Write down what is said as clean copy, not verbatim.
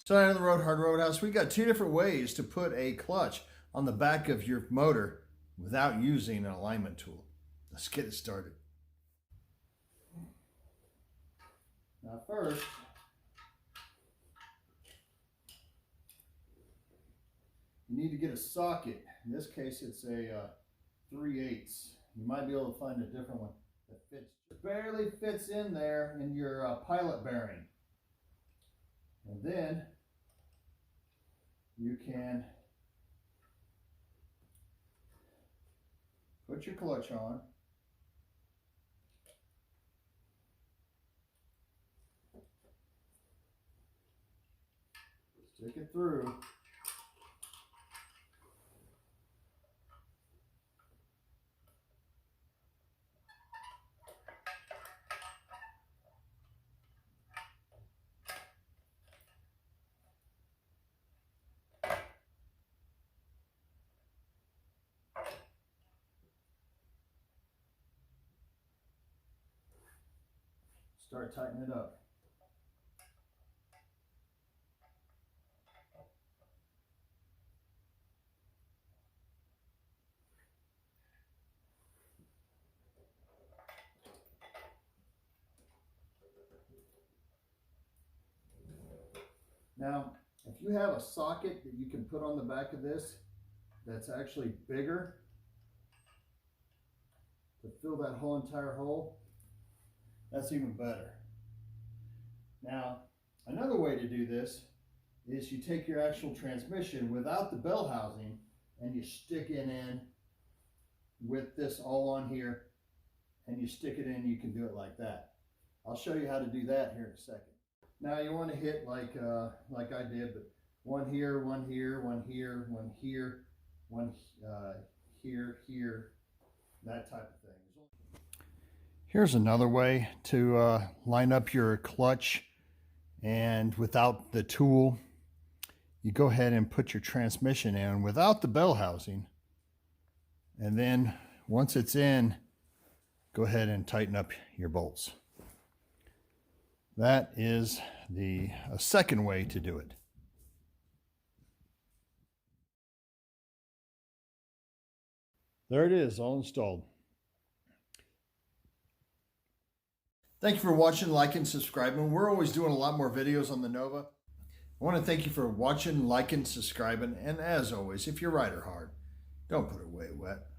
So out of the Roadhouse, we got two different ways to put a clutch on the back of your motor without using an alignment tool. Let's get it started. Now first, you need to get a socket. In this case, it's a 3/8. You might be able to find a different one that fits. It barely fits in there in your pilot bearing. And then you can put your clutch on. Stick it through. Start tightening it up. Now, if you have a socket that you can put on the back of this that's actually bigger to fill that whole entire hole, that's even better. Now, another way to do this is you take your actual transmission without the bell housing and you stick it in with this all on here, and you stick it in. You can do it like that. I'll show you how to do that here in a second. Now you want to hit like I did, but one here, one here, one here, one here, one here, that type of thing. Here's another way to line up your clutch, and without the tool, you go ahead and put your transmission in without the bell housing, and then once it's in, go ahead and tighten up your bolts. That is a second way to do it. There it is, all installed. Thank you for watching, liking, subscribing. We're always doing a lot more videos on the Nova. I want to thank you for watching, liking, subscribing, and as always, if you ride her hard, don't put her away wet.